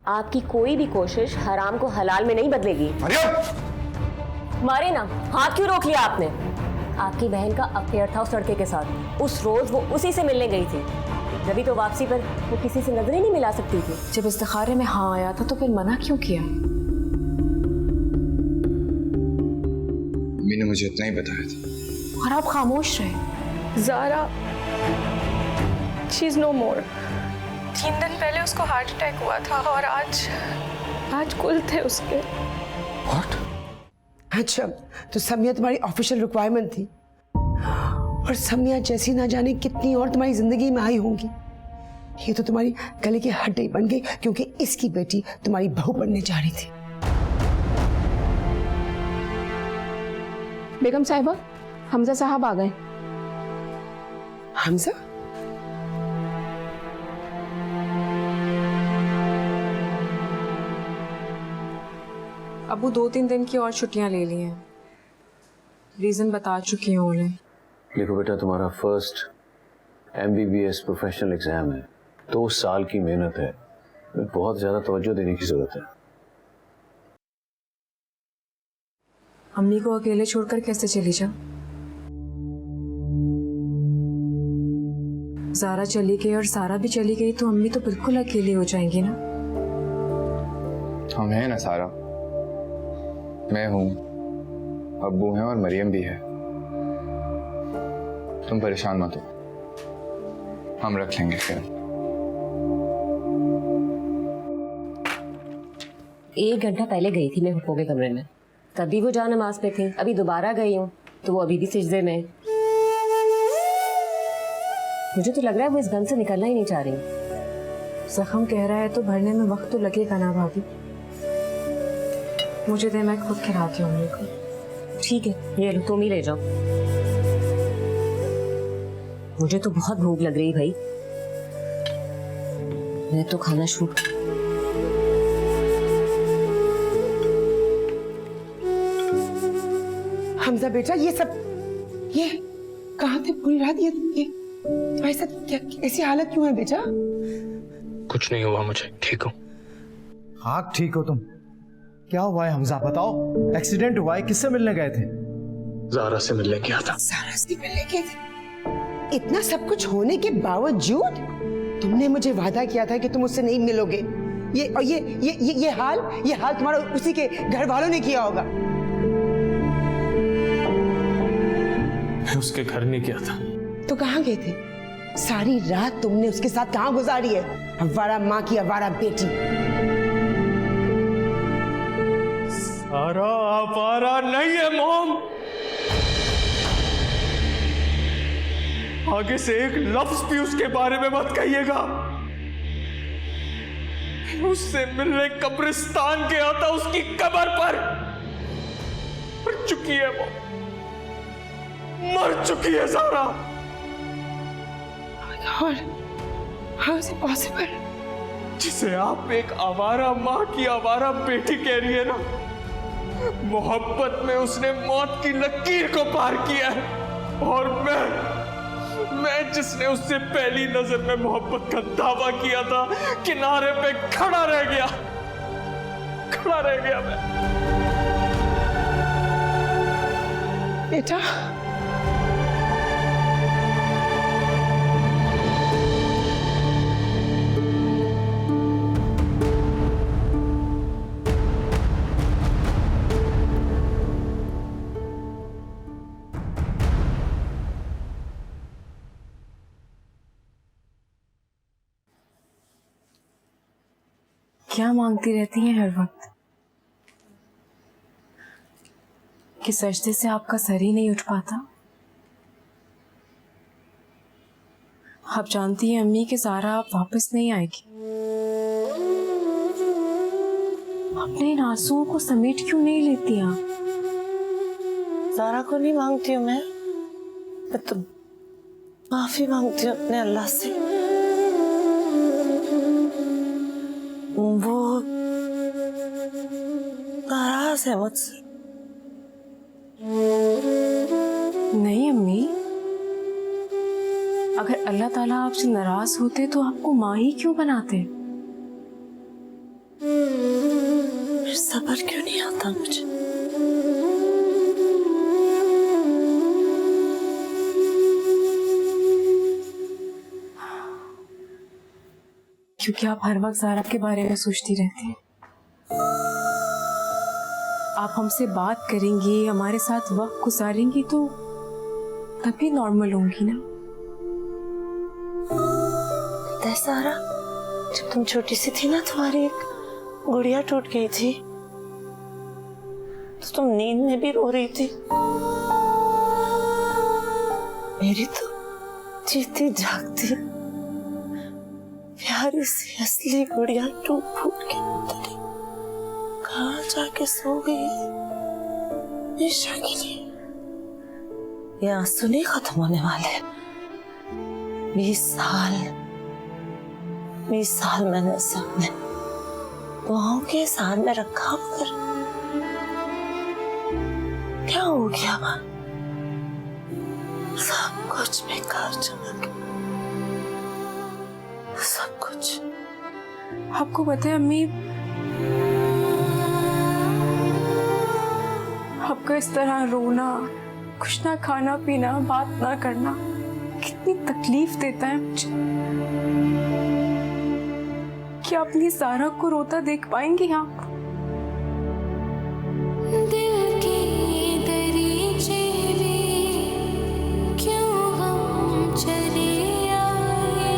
आपकी कोई भी कोशिश हराम को हलाल में नहीं बदलेगी। मारे ना, हाथ क्यों रोक लिया आपने? आपकी बहन का अफेयर था उस लड़के के साथ। उस रोज वो उसी से मिलने गई थी, जब तो वापसी पर वो किसी से नजरें नहीं मिला सकती थी। जब इस्तिखारे में हाँ आया था तो फिर मना क्यों किया? मम्मी ने मुझे इतना ही बताया था। और आप खामोश रहे। ज़ारा, शी इज़ नो मोर। 3 दिन पहले उसको हार्ट अटैक हुआ था और आज कुल थे उसके। What? अच्छा, तो समिया तुम्हारी ऑफिशियल रिक्वायरमेंट थी, और समिया जैसी ना जाने कितनी और तुम्हारी जिंदगी में आई होंगी। ये तो तुम्हारी गले की हड्डी बन गई, क्योंकि इसकी बेटी तुम्हारी बहू बनने जा रही थी। बेगम साहिबा, हमजा साहब आ गए। हमजा? अबू 2-3 दिन की और छुट्टियां ले ली हैं। रीजन बता चुकी हूँ उन्हें। देखो बेटा, तुम्हारा फर्स्ट MBBS प्रोफेशनल एग्जाम है, 2 साल की मेहनत है, बहुत ज्यादा तवज्जो देने की जरूरत है। अम्मी को अकेले छोड़कर कैसे चली जाऊं? ज़ारा चली गई और सारा भी चली गई तो अम्मी तो बिल्कुल अकेली हो जाएंगी ना। हम हैं ना सारा, मैं हूं, अब्बू हैं और मरियम भी है। तुम परेशान मत हो, हम रख लेंगे फिर। 1 घंटा पहले गई थी मैं हुप्पो के कमरे में, तभी वो जा नमाज पे थी। अभी दोबारा गई हूँ तो वो अभी भी सिजदे में। मुझे तो लग रहा है वो इस गम से निकलना ही नहीं चाह रही। जख्म कह रहा है तो भरने में वक्त तो लगेगा ना भाभी। मुझे दे, मैं खुद खिलाती हूँ अम्मी को। ठीक है, ये लो, तुम ही ले जाओ। मुझे तो बहुत भूख लग रही भाई, मैं तो खाना शुरू। हमजा बेटा, ये कहाँ थे पूरी रात? ये तुम्हारे साथ क्या, ऐसी हालत क्यों है बेटा? कुछ नहीं हुआ मुझे, ठीक हूँ। हाँ ठीक हो तुम? क्या हुआ है हमजा, बताओ। एक्सीडेंट हुआ है, किससे मिलने गए थे? ज़ारा से मिलने गया था। ज़ारा से मिलने गए थे? इतना सब कुछ होने के बावजूद तुमने मुझे वादा किया था कि तुम उससे नहीं मिलोगे। ये हाल तुम्हारा उसी के घर वालों ने किया होगा। मैं उसके घर नहीं गया था। तो कहाँ गए थे? सारी रात तुमने उसके साथ कहाँ गुजारी है? अवारा माँ की अवारा बेटी। सारा आवारा नहीं है मॉम। आगे से एक लफ्ज भी उसके बारे में मत कहिएगा। उससे मिलने कब्रिस्तान गया था, उसकी कब्र पर। मर चुकी है वो, मर चुकी है ज़ारा। और हाउ इज इट पॉसिबल? जिसे आप एक आवारा माँ की आवारा बेटी कह रही है ना, मोहब्बत में उसने मौत की लकीर को पार किया है। और मैं जिसने उससे पहली नजर में मोहब्बत का दावा किया था, किनारे पे खड़ा रह गया मैं। बेटा, क्या मांगती रहती हैं हर वक्त कि सजदे से आपका सर ही नहीं उठ पाता? आप जानती हैं अम्मी कि ज़ारा आप वापस नहीं आएगी। अपने इन आंसुओं को समेट क्यों नहीं लेती आप? ज़ारा को नहीं मांगती हूँ मैं तो माफी मांगती हूँ अपने अल्लाह से। वो नाराज है मुझसे। नहीं अम्मी, अगर अल्लाह ताला आपसे नाराज होते तो आपको माँ ही क्यों बनाते? क्योंकि आप हर वक्त ज़ारा के बारे में सोचती रहती हैं। आप हमसे बात करेंगी, हमारे साथ वक्त गुजारेंगी तो तभी नॉर्मल होंगी ना। सारा, जब तुम छोटी सी थी ना, तुम्हारी एक गुड़िया टूट गई थी तो तुम नींद में भी रो रही थी। मेरी तो जीती जागती प्यारी सी असली गुड़िया टूट फूट के कहाँ जाके सो गई हमेशा के लिए। ये आंसू नहीं खत्म होने वाले। 20 साल मैंने उसे अपने दुआओं के साथ में रखा, पर क्या हो गया? सब कुछ बेकार चला गया, सब कुछ। आपको पता है अम्मी, आपका इस तरह रोना, कुछ ना खाना पीना, बात ना करना कितनी तकलीफ देता है मुझे। क्या अपनी ज़ारा को रोता देख पाएंगी आप? दिल की दरीचे में क्यों हम चले आए।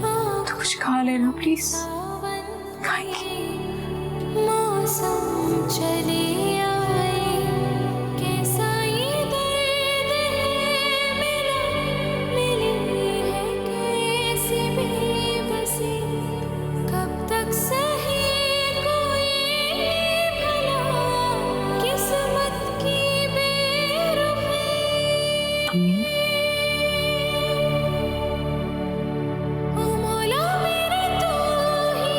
तो कुछ खा लेना प्लीज। खाएंगे? मौसम चले आए, कैसा ये दर्द है मिली है कैसी बेबसी। कब तक सही कोई भला किस्मत की बेरुखी। ओ मौला मेरे तू ही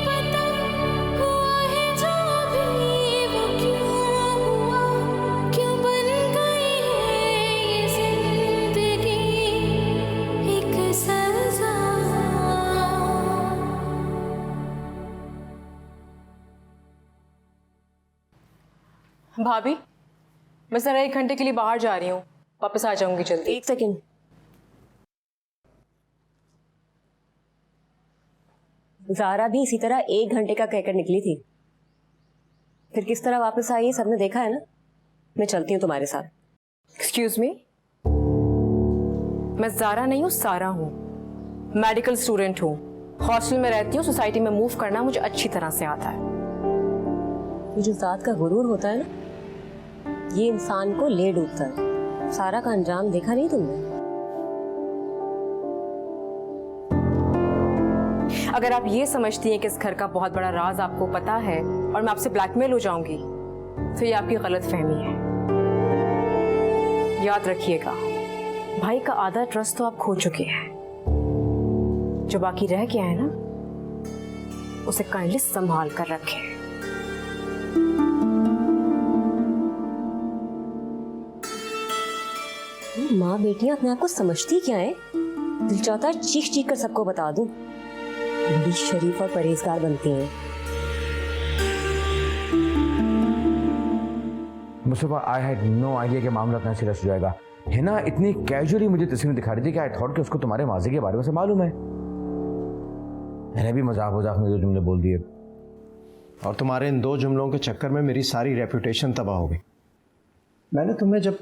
बता, हुआ है जो भी वो क्यों हुआ, क्यों बन गई है ये जिंदगी एक सजा। भाभी, मैं जरा 1 घंटे के लिए बाहर जा रही हूँ, वापस आ जाऊंगी जल्दी। 1 सेकेंड। ज़ारा भी इसी तरह 1 घंटे का कहकर निकली थी, फिर किस तरह वापस आई सबने देखा है ना। मैं चलती हूँ तुम्हारे साथ। एक्सक्यूज मी, मैं ज़ारा नहीं हूँ, सारा हूँ। मेडिकल स्टूडेंट हूँ, हॉस्टल में रहती हूँ। सोसाइटी में मूव करना मुझे अच्छी तरह से आता है। ये जो ज़ात का गुरूर होता है ना, ये इंसान को ले डूबता है। सारा का अंजाम देखा नहीं तुमने? अगर आप ये समझती हैं कि इस घर का बहुत बड़ा राज आपको पता है और मैं आपसे ब्लैकमेल हो जाऊंगी, तो ये आपकी गलत फहमी है। याद रखिएगा, भाई का आधा ट्रस्ट तो आप खो चुके हैं। जो बाकी रह गया है ना, उसे काइंडली संभाल कर रखें। माँ बेटियां अपने आप को समझती क्या है? दिल चाहता है चीख चीख कर सबको बता दूं। बड़ी शरीफ और परहेजगार बनती हैं। Mustafa, I had no idea कि मामला इतना सीरियस हो जाएगा। हिना इतनी कैजुअली मुझे तस्वीर दिखा रही थी कि आई थॉट कि उसको तुम्हारे माजी के बारे में से मालूम है। मैंने भी मजाक में 2 जुमले बोल दिए, और तुम्हारे इन 2 जुमलों के चक्कर में मेरी सारी रेपुटेशन तबाह हो गई। मैंने तुम्हें जब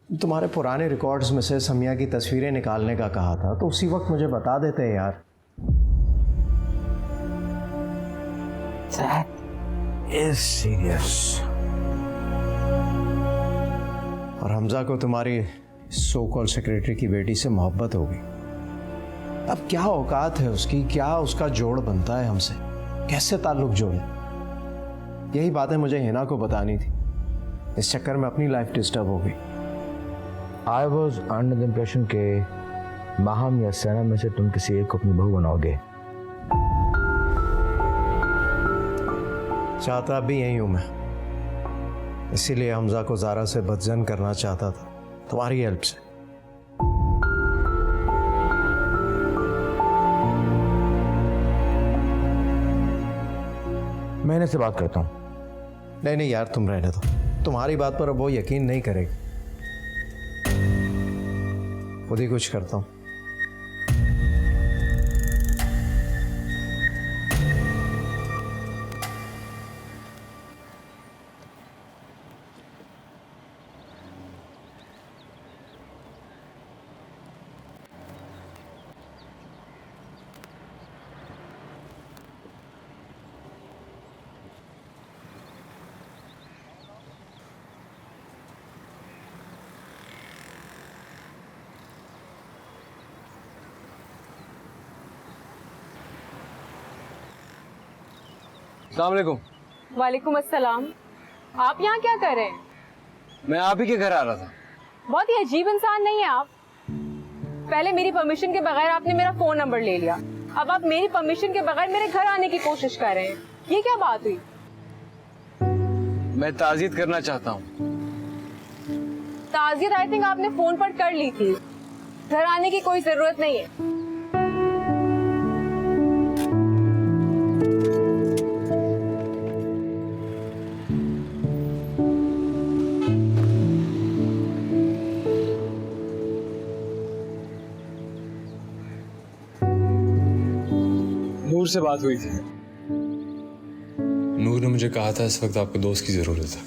तुम्हारे पुराने रिकॉर्ड्स में से समिया की तस्वीरें निकालने का कहा था, तो उसी वक्त मुझे बता देते हैं यार। That is serious. और हमजा को तुम्हारी सो कॉल सेक्रेटरी की बेटी से मोहब्बत हो गई। अब क्या औकात है उसकी, क्या उसका जोड़ बनता है हमसे, कैसे ताल्लुक जोड़े? यही बातें मुझे हिना को बतानी थी। इस चक्कर में अपनी लाइफ डिस्टर्ब हो गई। I was under the impression कि माहम या सैना में से तुम किसी एक को अपनी बहू बनाओगे। चाहता भी यही हूं मैं, इसीलिए हमजा को ज़ारा से बदजन करना चाहता था, तुम्हारी हेल्प से। मैं इनसे बात करता हूँ। नहीं यार, तुम रहने दो। तुम्हारी बात पर अब वो यकीन नहीं करेगी। खुद ही कुछ करता हूँ। अस्सलाम वालेकुम। वालेकुम अस्सलाम। आप यहाँ क्या कर रहे हैं? मैं आप ही के घर आ रहा था। बहुत ही अजीब इंसान नहीं है आप? पहले मेरी परमिशन के बगैर आपने मेरा फोन नंबर ले लिया, अब आप मेरी परमिशन के बगैर मेरे घर आने की कोशिश कर रहे हैं। ये क्या बात हुई? मैं ताज़ियत करना चाहता हूँ। ताज़ियत आई थिंक आपने फोन पर कर ली थी, घर आने की कोई जरूरत नहीं है। नूर से बात हुई थी। नूर ने मुझे कहा था इस वक्त आपको दोस्त की जरूरत है,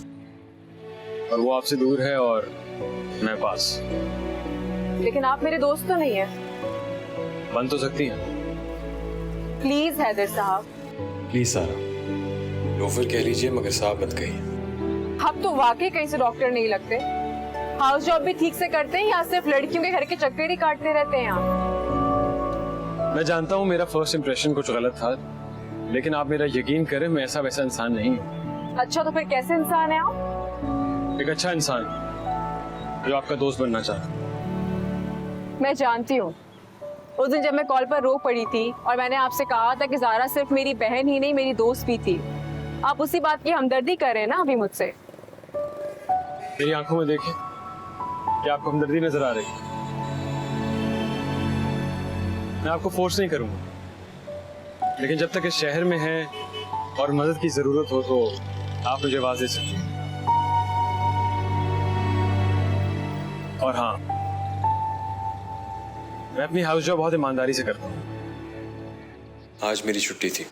और वो आपसे दूर है और मैं पास। लेकिन आप मेरे दोस्त तो नहीं है। बन तो सकती हैं। प्लीज हैदर साहब। प्लीज सारा, लोफर कह लीजिए मगर साहब मत कहिए। आप तो वाकई कहीं से डॉक्टर नहीं लगते। हाउस जॉब भी ठीक से करते हैं या सिर्फ लड़कियों के घर के चक्कर ही काटते रहते हैं आप? मैं जानता हूँ मेरा फर्स्ट इंप्रेशन कुछ गलत था, लेकिन आप मेरा यकीन करें मैं ऐसा वैसा इंसान नहीं हूँ। अच्छा तो फिर कैसे इंसान है आप? एक अच्छा इंसान जो आपका दोस्त बनना चाहता। मैं जानती हूँ। उस दिन जब मैं कॉल पर रो पड़ी थी और मैंने आपसे कहा था कि ज़ारा सिर्फ मेरी बहन ही नहीं मेरी दोस्त भी थी, आप उसी बात की हमदर्दी कर रहे हैं ना अभी मुझसे? मेरी आंखों में देखें, क्या आपको हमदर्दी नजर आ रही है? मैं आपको फोर्स नहीं करूंगा, लेकिन जब तक इस शहर में है और मदद की जरूरत हो तो आप मुझे आवाज दे सकते हैं। और हाँ, मैं अपनी हाउस जॉब बहुत ईमानदारी से करता हूँ। आज मेरी छुट्टी थी।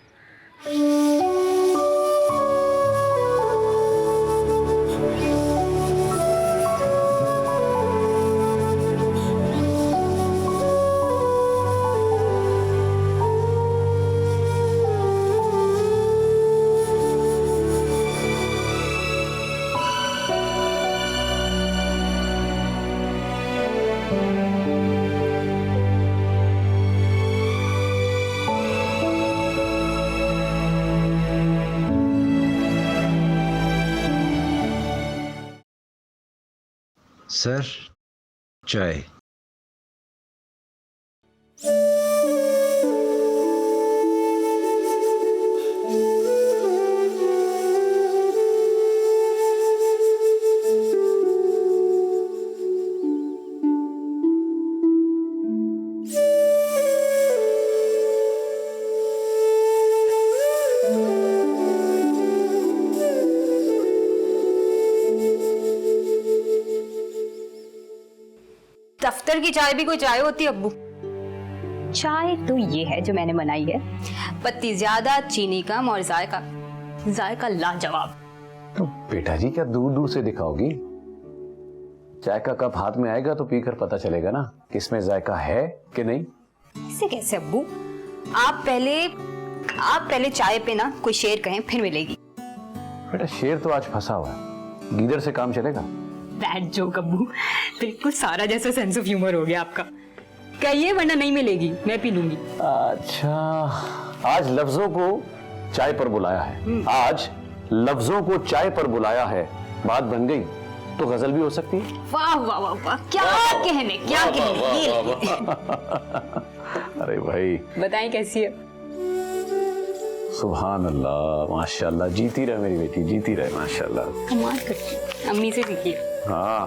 सर, चाय। दफ्तर की चाय भी कोई चाय होती है अब्बू? चाय तो ये है जो मैंने बनाई है, पत्ती ज्यादा, चीनी कम और जायका जायका लाजवाब। तो बेटा जी क्या दूर दूर से दिखाओगी? चाय का कप हाथ में आएगा तो पीकर पता चलेगा ना कि इसमें जायका है कि नहीं। इसे कैसे अब्बू? आप पहले चाय पे ना कोई शेर कहें फिर मिलेगी। बेटा शेर तो आज फंसा हुआ है, गीदड़ से काम चलेगा? बैड जोक अब्बू, बिल्कुल सारा जैसा सेंस ऑफ ह्यूमर हो गया आपका। कहिए वरना नहीं मिलेगी, मैं पी लूंगी। अच्छा, आज लफ्जों को चाय पर बुलाया है, आज लफ्जों को चाय पर बुलाया है, बात बन गई तो गजल भी हो सकती है। वाह वाह वाह वाह, क्या कहने क्या कहने। अरे भाई बताएं कैसी है? सुभान अल्लाह, माशाल्लाह, जीती रहे मेरी बेटी, जीती रहे, माशाल्लाह। कमाल करती है, अम्मी से सीखिए। हाँ,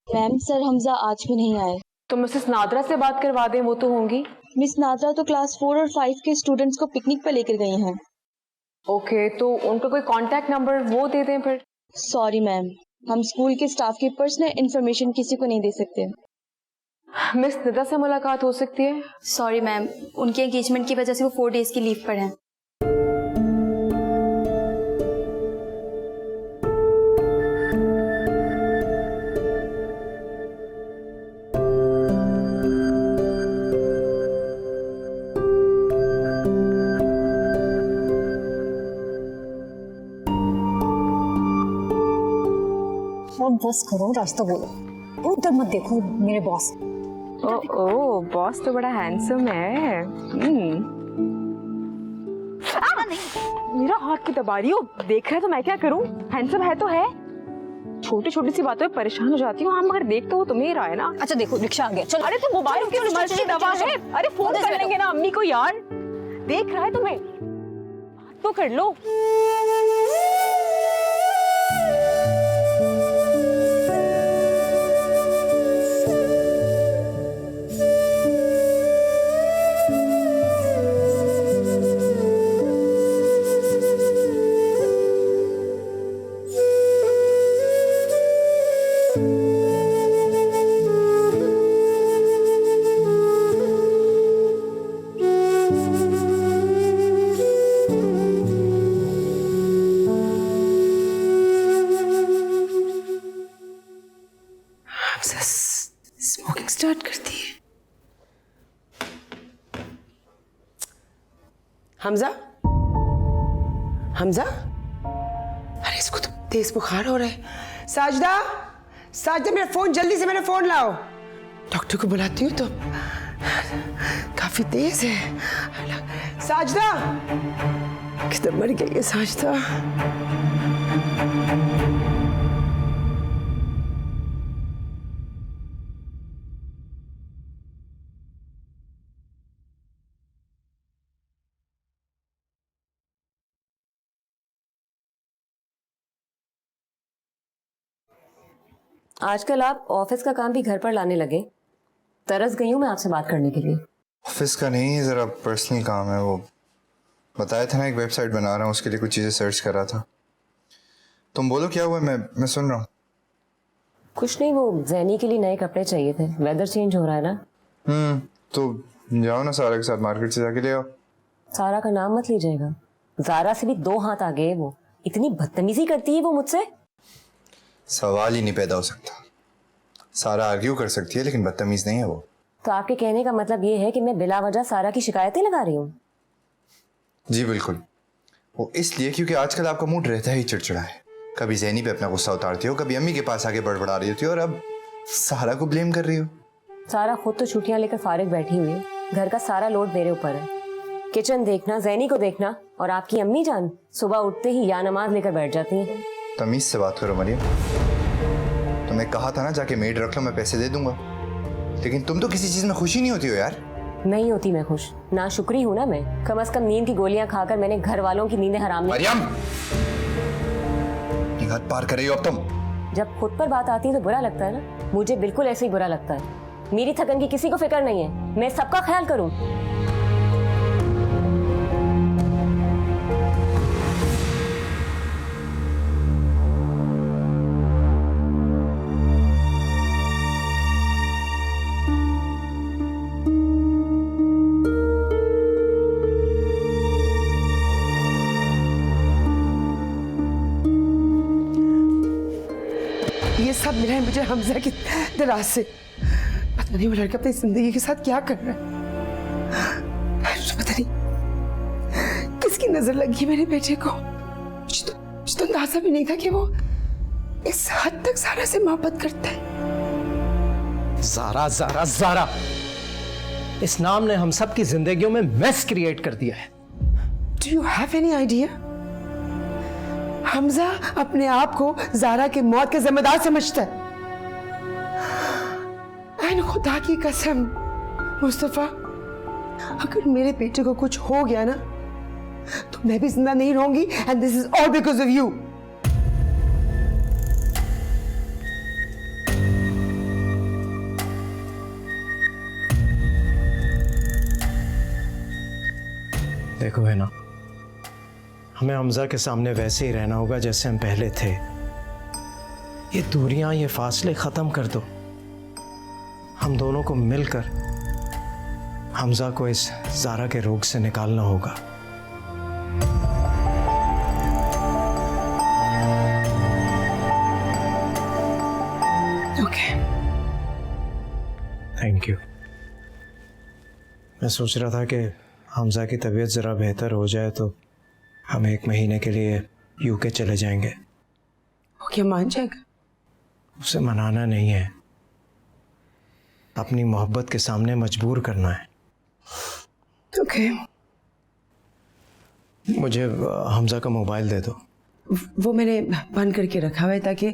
मैम सर हमजा आज भी नहीं आए। तो मिसेस नादरा से बात करवा दें, वो तो होंगी। मिस नादरा तो क्लास 4 और 5 के स्टूडेंट्स को पिकनिक पर लेकर गई हैं। ओके, तो उनका कोई कांटेक्ट नंबर वो दे दें फिर। सॉरी मैम, हम स्कूल के स्टाफ की पर्सनल इंफॉर्मेशन किसी को नहीं दे सकते। मिस निदा से मुलाकात हो सकती है? सॉरी मैम, उनके एंगेजमेंट की वजह से वो 4 डेज की लीव पर हैं। बस करो, रास्ता बोलो, उधर मत देखो मेरे बॉस। ओ बॉस तो बड़ा हैंडसम है। मेरा हाथ की दबा रही हो, देख रहे तो मैं क्या करूं? हैंडसम है तो है, छोटी छोटी सी बातों पे परेशान हो जाती हूँ। हाँ मगर देख तो वो तुम्हें ही रहा है ना। अच्छा देखो रिक्शा आ गया, चलो। अरे तो मोबाइल क्यों मर्ज की दबा है? अरे फोन कर लेंगे ना अम्मी को यार, देख रहा है तुम्हें, बात तो कर लो। स्मोकिंग स्टार्ट करती है। हमजा, हमजा, अरे इसको तो तेज बुखार हो रहा है। साजदा, साजदा मेरा फोन, जल्दी से मेरा फोन लाओ। डॉक्टर को बुलाती हूँ तो काफी तेज है। साजदा, किधर मर गई है साजदा? आजकल आप ऑफिस का काम भी घर पर लाने लगे। तरस गई हूँ मैं आपसे बात करने के लिए। ऑफिस का नहीं, ज़रा पर्सनल काम है। वो बताया था ना, एक वेबसाइट बना रहा हूँ, उसके लिए कुछ चीज़ें सर्च कर रहा था। तुम बोलो क्या हुआ? मैं सुन रहा हूँ। कुछ नहीं, वो जैनी के लिए नए कपड़े चाहिए थे, वेदर चेंज हो रहा है ना। तो जाओ ना सारा के साथ मार्केट से जाके ले आओ। सारा का नाम मत लीजिएगा, ज़ारा से भी 2 हाथ आगे है वो। इतनी बदतमीजी करती है वो मुझसे। सवाल ही नहीं पैदा हो सकता। सारा आर्ग्यू कर सकती है लेकिन बदतमीज नहीं है वो। तो आपके कहने का मतलब ये है कि मैं बिला वजह सारा की शिकायतें लगा रही हूँ? जी बिल्कुल, वो इसलिए क्योंकि आजकल आपका मूड रहता ही चिड़चिड़ा है। कभी ज़ैनी पे अपना गुस्सा उतारती हो, कभी अम्मी के पास आके बड़बड़ा रही होती हो, और अब सारा को ब्लेम कर रही हो। सारा खुद तो छुट्टियां लेकर फारिग बैठी हुई है, घर का सारा लोड मेरे ऊपर है। किचन देखना, ज़ैनी को देखना, और आपकी अम्मी जान सुबह उठते ही या नमाज लेकर बैठ जाती है। तमीज से बात करो मरियम। तुम्हें कहा था ना जाके मेड रख लो, मैं पैसे दे दूंगा, लेकिन तुम तो किसी चीज में खुशी नहीं होती हो यार। नहीं होती मैं खुश, ना शुक्री हूँ ना मैं। कम से कम नींद की गोलियां खाकर मैंने घर वालों की नींदें हराम नहीं। मरियम, हद पार कर रही हो अब तुम। जब खुद पर बात आती है तो बुरा लगता है ना। मुझे बिल्कुल ऐसे ही बुरा लगता है। मेरी थकन की किसी को फिक्र नहीं है, मैं सबका ख्याल करूँ। ये सब मिला है मुझे हमजा की दराज से। पता नहीं वो लड़का अपनी जिंदगी के साथ क्या कर रहा है। पता नहीं किसकी नजर लगी मेरे बेटे को। मुझे तो अंदाजा भी नहीं था कि वो इस हद तक सारा से मोहब्बत करता है। ज़ारा ज़ारा ज़ारा, इस नाम ने हम सब की जिंदगियों में मैस क्रिएट कर दिया है। Do you have any idea? Hamza अपने आप को ज़ारा की मौत का जिम्मेदार समझता है। ऐन खुदा की कसम मुस्तफा, अगर मेरे बेटे को कुछ हो गया ना तो मैं भी जिंदा नहीं रहूंगी, and this is all because of you. देखो है ना, हमें हमजा के सामने वैसे ही रहना होगा जैसे हम पहले थे। ये दूरियां, ये फासले खत्म कर दो। हम दोनों को मिलकर हमजा को इस ज़ारा के रोग से निकालना होगा। Okay, thank you. मैं सोच रहा था कि हमजा की तबीयत ज़रा बेहतर हो जाए तो हम 1 महीने के लिए यूके चले जाएंगे। वो क्या मान जाएगा? उसे मनाना नहीं है, अपनी मोहब्बत के सामने मजबूर करना है। ओके। मुझे हमजा का मोबाइल दे दो। वो मैंने बंद करके रखा हुआ है ताकि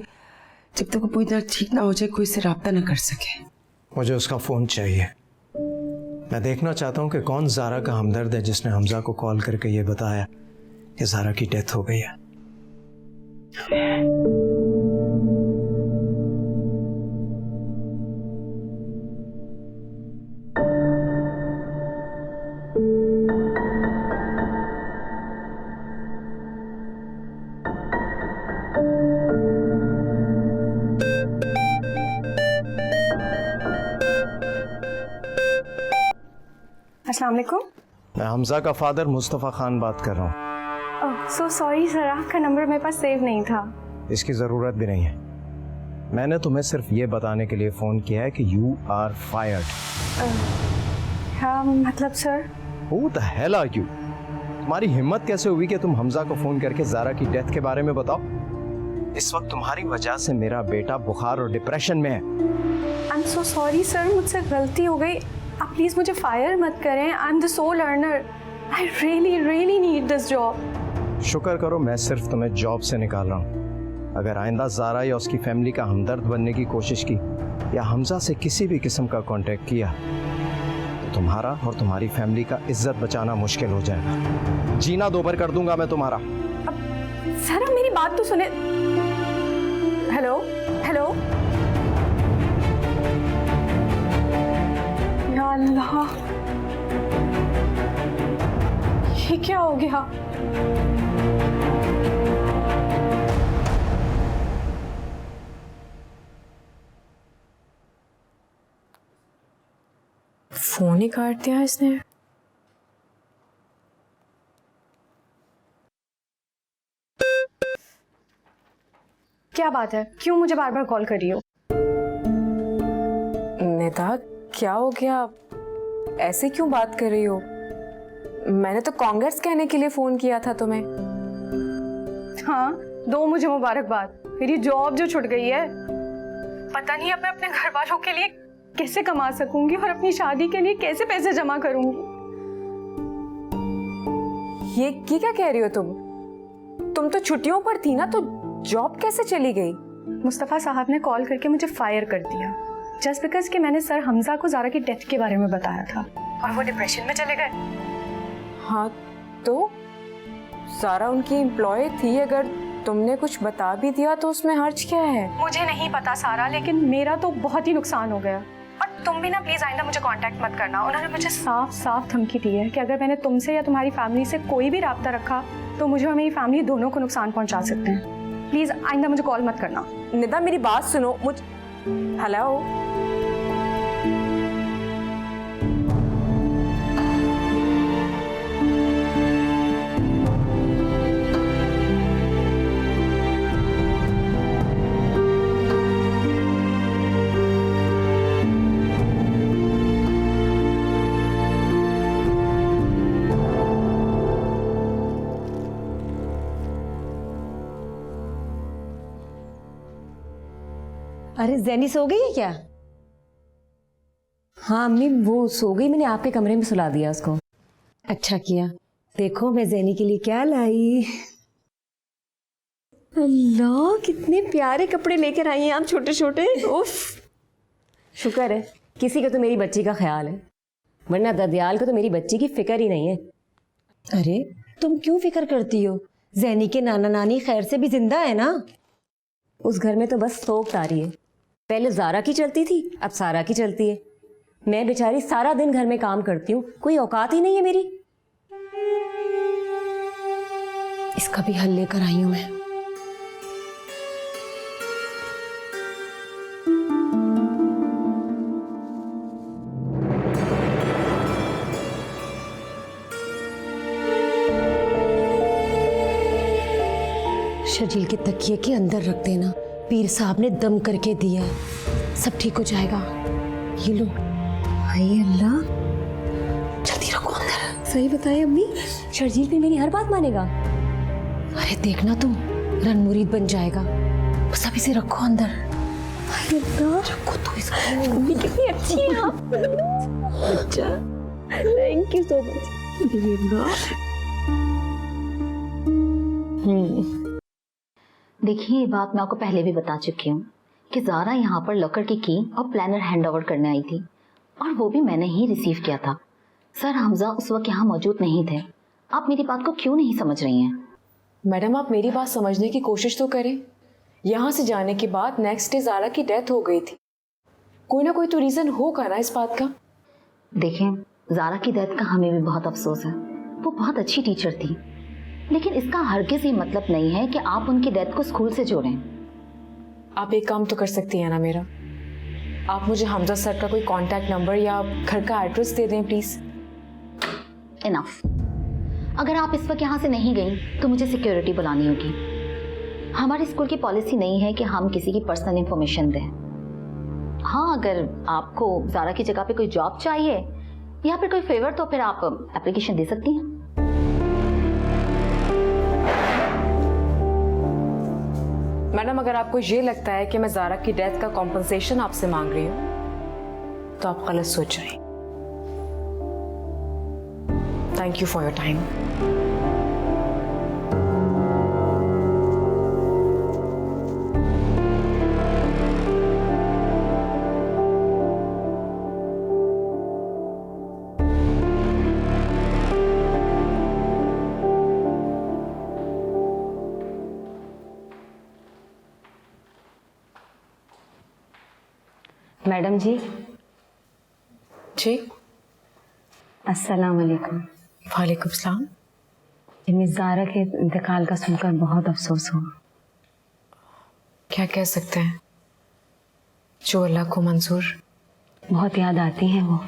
जब तक वो पूरी तरह ठीक ना हो जाए कोई से राब्ता ना कर सके। मुझे उसका फ़ोन चाहिए। मैं देखना चाहता हूँ कि कौन ज़ारा का हमदर्द है जिसने हमजा को कॉल करके ये बताया कि ज़ारा की डेथ हो गई है। अस्सलाम वालेकुम। मैं हमजा का फादर मुस्तफ़ा खान बात कर रहा हूँ। सो सॉरी सर, आपका नंबर मेरे पास सेव नहीं था। इसकी ज़रूरत भी नहीं है। मैंने तुम्हें सिर्फ ये बताने के लिए फ़ोन किया है कि यू आर फायर्ड। हाँ मतलब sir. Who the hell are you? तुम्हारी हिम्मत कैसे हुई कि तुम हमजा को फ़ोन करके ज़ारा की डेथ के बारे में बताओ? इस वक्त तुम्हारी वजह से मेरा बेटा बुखार और डिप्रेशन में है। I am so sorry sir, मुझसे गलती हो गई। आप प्लीज़ मुझे फायर मत करें। I am the soul earner. I really need this job. शुक्र करो मैं सिर्फ तुम्हें जॉब से निकाल रहा हूँ। अगर आइंदा ज़ारा या उसकी फैमिली का हमदर्द बनने की कोशिश की या हमजा से किसी भी किस्म का कांटेक्ट किया तो तुम्हारा और तुम्हारी फैमिली का इज्जत बचाना मुश्किल हो जाएगा। जीना दोबर कर दूंगा मैं तुम्हारा। सर अब मेरी बात तो सुने। Hello hello. या अल्लाह, ये क्या हो गया? फोन ही काट दिया इसने। क्या बात है, क्यों मुझे बार बार कॉल कर रही हो? निदा क्या हो गया, ऐसे क्यों बात कर रही हो? मैंने तो कांग्रेस कहने के लिए फोन किया था तुम्हें। हाँ, दो मुझे मुबारकबाद। मेरी जॉब जो छूट गई है, पता नहीं अब मैं अपने घर वालों के लिए कैसे कमा सकूंगी और अपनी शादी के लिए कैसे पैसे जमा करूंगी। ये क्या कह रही हो तुम तो छुट्टियों पर थी ना, तो जॉब कैसे चली गई? मुस्तफ़ा साहब ने कॉल करके मुझे फायर कर दिया जस्ट बिकॉज कि मैंने सर हमजा को ज़ारा की डेथ के बारे में बताया था और वो डिप्रेशन में चले गए। हाँ तो ज़ारा उनकी एम्प्लॉय थी, अगर तुमने कुछ बता भी दिया तो उसमें हर्ज क्या है? मुझे नहीं पता सारा, लेकिन मेरा तो बहुत ही नुकसान हो गया। और तुम भी ना प्लीज आइंदा मुझे कांटेक्ट मत करना। उन्होंने मुझे साफ साफ धमकी दी है कि अगर मैंने तुमसे या तुम्हारी फैमिली से कोई भी राब्ता रखा तो मुझे और मेरी फैमिली दोनों को नुकसान पहुंचा सकते हैं। प्लीज आइंदा मुझे कॉल मत करना। निदा मेरी बात सुनो। हेलो अरे ज़ैनी सो गई है क्या? हाँ अम्मी वो सो गई, मैंने आपके कमरे में सुला दिया उसको। अच्छा किया। देखो मैं ज़ैनी के लिए क्या लाई। अल्लाह कितने प्यारे कपड़े लेकर आई हैं आप, छोटे छोटे। उफ शुक्र है किसी का तो मेरी बच्ची का ख्याल है, वरना ददियाल को तो मेरी बच्ची की फिक्र ही नहीं है। अरे तुम क्यों फिक्र करती हो? ज़ैनी के नाना नानी खैर से भी जिंदा है ना। उस घर में तो बस सोख आ रही है। पहले ज़ारा की चलती थी, अब सारा की चलती है। मैं बेचारी सारा दिन घर में काम करती हूँ, कोई औकात ही नहीं है मेरी। इसका भी हल लेकर आई हूं मैं। शर्जील के तकिए के अंदर रख देना, पीर साहब ने दम करके दिया है, सब ठीक हो जाएगा। ये लो। हाय अल्लाह, जल्दी रखो अंदर। सही बताए अम्मी, शर्जील भी मेरी हर बात मानेगा। अरे देखना तुम, रन मुरीद बन जाएगा। बस अब इसे रखो अंदर। मम्मी कितनी अच्छी है आप। अच्छा, थैंक यू सो मच। देखिए, ये बात मैं आपको पहले भी बता चुकी हूँ कि ज़ारा यहाँ पर लॉकर की की और प्लानर हैंड ओवर करने आई थी, और वो भी मैंने ही रिसीव किया था। सर हमजा उस वक्त यहाँ मौजूद नहीं थे। आप मेरी बात को क्यों नहीं समझ रही हैं? मैडम, आप मेरी बात समझने की कोशिश तो करें। यहाँ से जाने के बाद नेक्स्ट डे ज़ारा की डेथ हो गई थी। कोई ना कोई तो रीज़न होगा ना इस बात का। देखें, ज़ारा की डेथ का हमें भी बहुत अफसोस है। वो बहुत अच्छी टीचर थी, लेकिन इसका हरगिज़ ये मतलब नहीं है कि आप उनकी डेथ को स्कूल से जोड़ें। आप एक काम तो कर सकती हैं ना मेरा, आप मुझे हमजा सर का कोई कांटेक्ट नंबर या घर का एड्रेस दे दें प्लीज़। इनफ। अगर आप इस वक्त यहाँ से नहीं गई तो मुझे सिक्योरिटी बुलानी होगी। हमारी स्कूल की पॉलिसी नहीं है कि हम किसी की पर्सनल इंफॉर्मेशन दें। हाँ, अगर आपको ज़ारा की जगह पे कोई जॉब चाहिए या फिर कोई फेवर, तो फिर आप एप्लीकेशन दे सकती हैं। मैडम, अगर आपको ये लगता है कि मैं ज़ारा की डेथ का कॉम्पनसेशन आपसे मांग रही हूँ तो आप गलत सोच रही हैं। Thank you for your time. Madam जी। जी, अस्सलाम वालेकुम। वालेकुम सलाम। मिस ज़ारा के इंतकाल का सुनकर बहुत अफसोस हुआ। क्या कह सकते हैं, जो अल्लाह को मंजूर। बहुत याद आती है वो।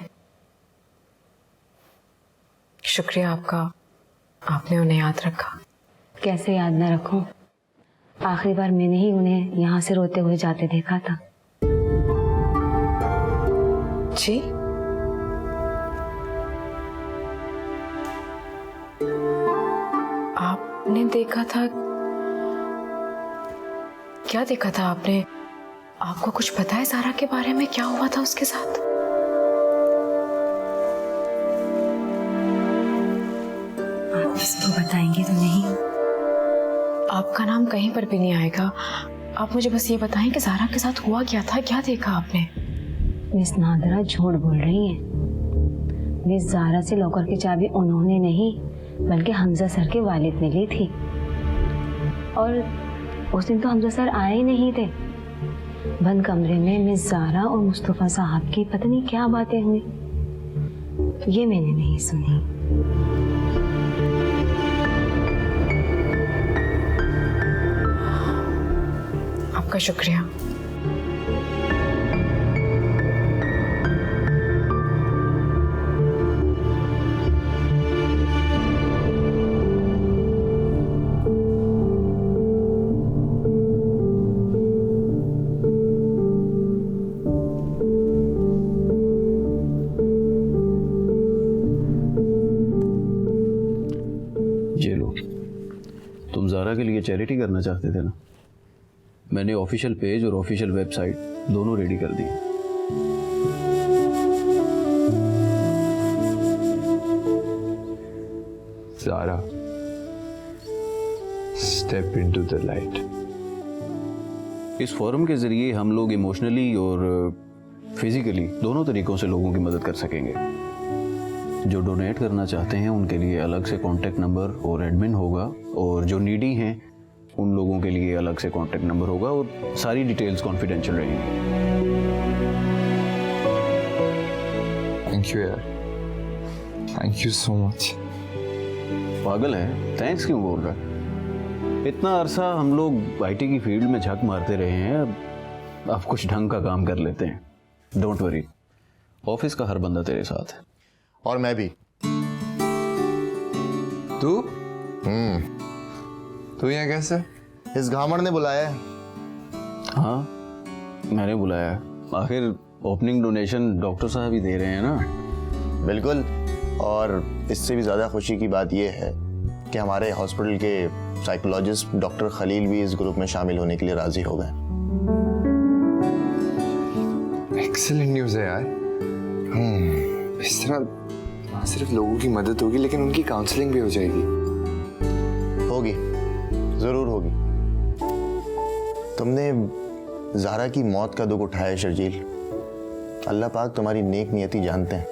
शुक्रिया आपका, आपने उन्हें याद रखा। कैसे याद न रखूं, आखिरी बार मैंने ही उन्हें यहाँ से रोते हुए जाते देखा था। जी, आपने देखा था? क्या देखा था आपने? आपको कुछ पता है ज़ारा के बारे में, क्या हुआ था उसके साथ? आप इसको बताएंगे तो नहीं? आपका नाम कहीं पर भी नहीं आएगा। आप मुझे बस ये बताएं कि ज़ारा के साथ हुआ क्या था, क्या देखा आपने? मिस नादरा झूठ बोल रही है। मिस ज़ारा से लॉकर की चाबी उन्होंने नहीं बल्कि हमजा सर के वालिद ने ली थी, और उस दिन तो हमजा सर आए ही नहीं थे। बंद कमरे में मिस ज़ारा और मुस्तफ़ा साहब की पता नहीं क्या बातें हुई, ये मैंने नहीं सुनी। आपका शुक्रिया। तुम ज़ारा के लिए चैरिटी करना चाहते थे ना? मैंने ऑफिशियल पेज और ऑफिशियल वेबसाइट दोनों रेडी कर दी। Zara, step into the light. इस फोरम के जरिए हम लोग इमोशनली और फिजिकली दोनों तरीकों से लोगों की मदद कर सकेंगे। जो डोनेट करना चाहते हैं उनके लिए अलग से कॉन्टैक्ट नंबर और एडमिन होगा, और जो नीडी हैं उन लोगों के लिए अलग से कॉन्टैक्ट नंबर होगा, और सारी डिटेल्स कॉन्फिडेंशियल रहेंगी। थैंक यू यार, थैंक यू सो मच। पागल है, थैंक्स क्यों बोल रहा है? इतना अरसा हम लोग आईटी की फील्ड में झक मारते रहे हैं, अब कुछ ढंग का काम कर लेते हैं। डोंट वरी, ऑफिस का हर बंदा तेरे साथ है। और मैं भी। तू तू यहाँ कैसे? इस घामड़ ने बुलाया है। हाँ, मैंने बुलाया है। आखिर ओपनिंग डोनेशन डॉक्टर साहब ही दे रहे हैं ना। बिल्कुल, और इससे भी ज़्यादा खुशी की बात यह है कि हमारे हॉस्पिटल के साइकोलॉजिस्ट डॉक्टर खलील भी इस ग्रुप में शामिल होने के लिए राजी हो गए। एक्सीलेंट न्यूज़ है यार। इस तरह सिर्फ लोगों की मदद होगी लेकिन उनकी काउंसलिंग भी हो जाएगी। होगी, जरूर होगी। तुमने ज़ारा की मौत का दुख उठाया शर्जील। अल्लाह पाक तुम्हारी नेक नियति जानते हैं।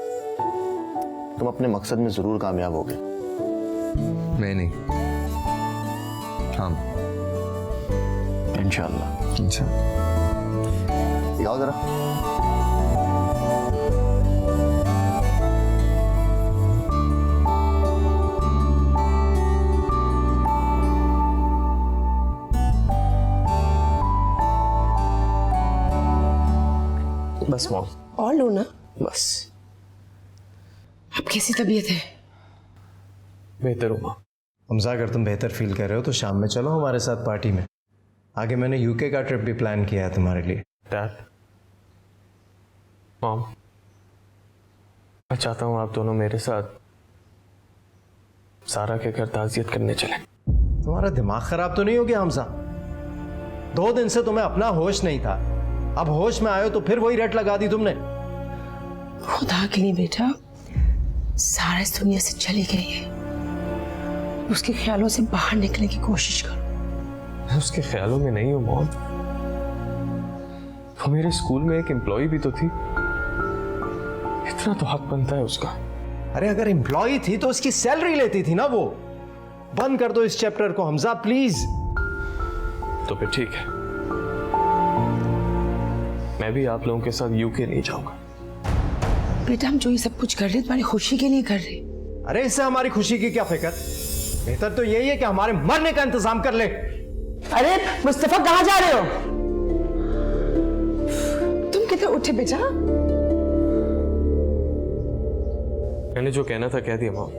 तुम अपने मकसद में जरूर कामयाब होगे। मैं नहीं, हम इंशाअल्लाह। दिखाओ जरा। बस मॉम, और लो ना। बस। अब कैसी तबीयत है? बेहतर हूँ माँ। हमजा, अगर तुम बेहतर फील कर रहे हो तो शाम में चलो हमारे साथ पार्टी में। आगे मैंने यूके का ट्रिप भी प्लान किया है तुम्हारे लिए। डैड, मॉम, मैं चाहता हूँ आप दोनों मेरे साथ सारा के घर ताज़ियत करने चले। तुम्हारा दिमाग खराब तो नहीं हो गया हमजा? 2 दिन से तुम्हें अपना होश नहीं था, अब होश में आयो तो फिर वही रट लगा दी तुमने। खुदा के लिए बेटा, सारा इस दुनिया से चली गई है। उसके ख्यालों से बाहर निकलने की कोशिश करो। मैं उसके ख्यालों में नहीं हूँ मॉम। वो मेरे स्कूल में एक एम्प्लॉय भी तो थी। इतना तो हक बनता है उसका। अरे अगर एम्प्लॉय थी तो उसकी सैलरी लेती थी ना वो। बंद कर दो इस चैप्टर को हमजा, प्लीज। तो फिर ठीक है, मैं भी आप लोगों के साथ यूके नहीं जाऊंगा। बेटा, हम जो ये सब कुछ कर रहे हैं तुम्हारी खुशी के लिए कर रहे हैं। अरे इससे हमारी खुशी की क्या फिक्र? बेहतर तो यही है कि हमारे मरने का इंतजाम कर ले। अरे मुस्तफा, कहां जा रहे हो? तुम किधर उठे बेटा? मैंने जो कहना था कह दिया मॉम।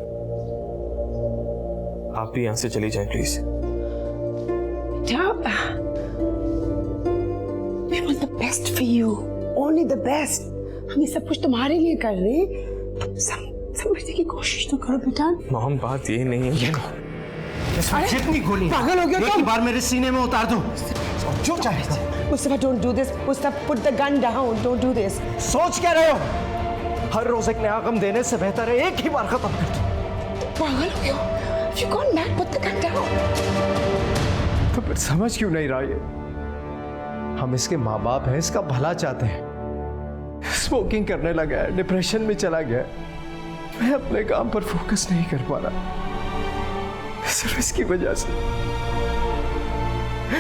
आप भी यहां से चली जाएं please. We want the best for you, only the best. हम ये सब कुछ तुम्हारे लिए कर रहे हैं। समझने की कोशिश तो करो बेटा। मॉम, बात ये नहीं है। जितनी गोली पागल हो गया एक ही बार मेरे सीने में उतार दो, जो चाहे। Mustafa, don't do this. Mustafa, put the gun down. Don't do this. सोच क्या रहे हो? हर रोज एक नया गम देने से बेहतर है एक ही बार खत्म कर दो। पागल हो गया? If you gone mad, put the gun down. तो फिर समझ क्यों नहीं रहा ये? हम इसके माँ बाप हैं, इसका भला चाहते हैं। स्मोकिंग करने लगा है, डिप्रेशन में चला गया। मैं अपने काम पर फोकस नहीं कर पा रहा, सिर्फ इसकी वजह से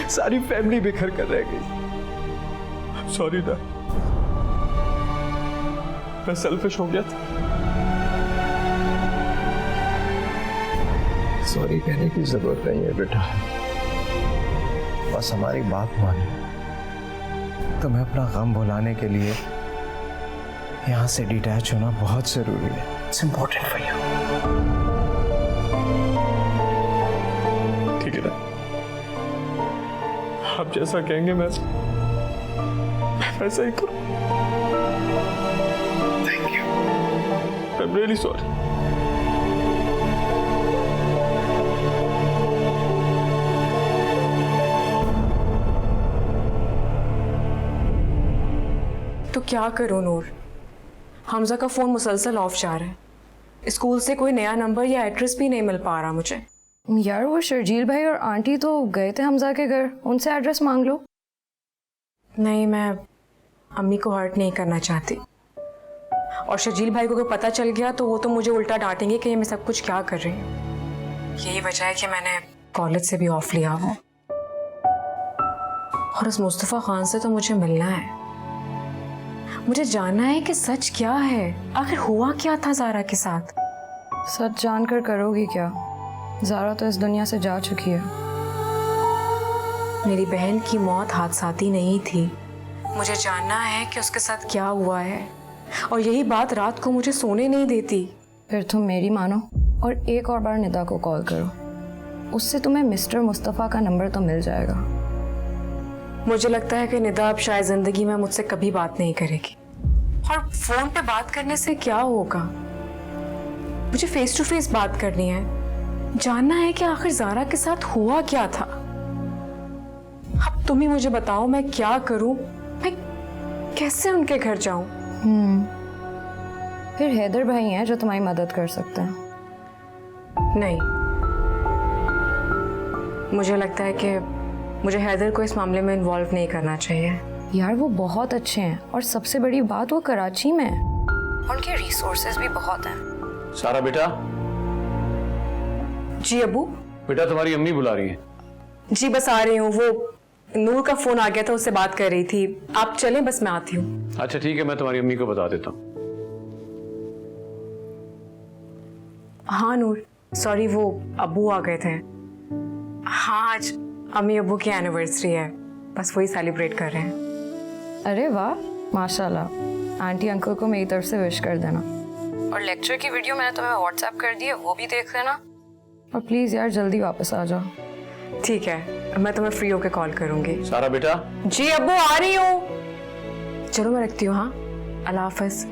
सारी फैमिली बिखर कर रह गई। सॉरी डैड, मैं सेल्फिश हो गया था। सॉरी कहने की जरूरत नहीं है बेटा, बस हमारी बात मानो। तुम्हें अपना गम भुलाने के लिए यहां से डिटैच होना बहुत जरूरी है। It's important for you. ठीक है ना, आप जैसा कहेंगे मैं वैसा ही करूं। Thank you. I am really sorry. तो क्या करूं नूर? हमजा का फ़ोन मुसलसल ऑफ जा रहा है। स्कूल से कोई नया नंबर या एड्रेस भी नहीं मिल पा रहा मुझे। यार, वो शर्जील भाई और आंटी तो गए थे हमजा के घर, उनसे एड्रेस मांग लो। नहीं, मैं अम्मी को हर्ट नहीं करना चाहती। और शर्जील भाई को अगर पता चल गया तो वो तो मुझे उल्टा डांटेंगे कि मैं सब कुछ क्या कर रही हूँ। यही वजह है कि मैंने कॉलेज से भी ऑफ लिया हुआ। और उस मुस्तफ़ा खान से तो मुझे मिलना है। मुझे जानना है कि सच क्या है, आखिर हुआ क्या था ज़ारा के साथ। सच जानकर करोगी क्या? ज़ारा तो इस दुनिया से जा चुकी है। मेरी बहन की मौत हादसाती नहीं थी। मुझे जानना है कि उसके साथ क्या हुआ है, और यही बात रात को मुझे सोने नहीं देती। फिर तुम मेरी मानो और एक और बार निदा को कॉल करो, उससे तुम्हें मिस्टर मुस्तफ़ा का नंबर तो मिल जाएगा। मुझे लगता है कि निदा अब शायद जिंदगी में मुझसे कभी बात नहीं करेगी। और फोन पे बात करने से क्या होगा? मुझे फेस टू फेस बात करनी है, जानना है कि आखिर ज़ारा के साथ हुआ क्या था। अब तुम ही मुझे बताओ, मैं क्या करूं? कैसे उनके घर जाऊं? फिर हैदर भाई हैं जो तुम्हारी मदद कर सकते हैं। नहीं, मुझे लगता है कि मुझे हैदर को इस मामले में इन्वॉल्व नहीं करना चाहिए। यार वो बहुत अच्छे हैं और सबसे बड़ी बात वो कराची में है। उनके रिसोर्सेज भी बहुत हैं। सारा बेटा। जी अबू। बेटा तुम्हारी अम्मी बुला रही है। जी बस आ रही हूँ, वो नूर का फोन आ गया था, उससे बात कर रही थी। आप चलें, बस मैं आती हूँ। अच्छा ठीक है, मैं तुम्हारी अम्मी को बता देता हूँ। हाँ नूर, सॉरी वो अबू आ गए थे। हाँ आज अम्मी अबू की एनिवर्सरी है, बस वही सेलिब्रेट कर रहे हैं। अरे वाह, माशाल्लाह। आंटी अंकल को मेरी तरफ से विश कर देना। और लेक्चर की वीडियो मैंने तुम्हें व्हाट्सएप कर दी है, वो भी देख लेना। और प्लीज़ यार जल्दी वापस आ जाओ। ठीक है, मैं तुम्हें फ्री होकर कॉल करूंगी। सारा बेटा। जी अबू आ रही हूँ। चलो मैं रखती हूँ। हाँ, अल्लाह हाफ़िज़।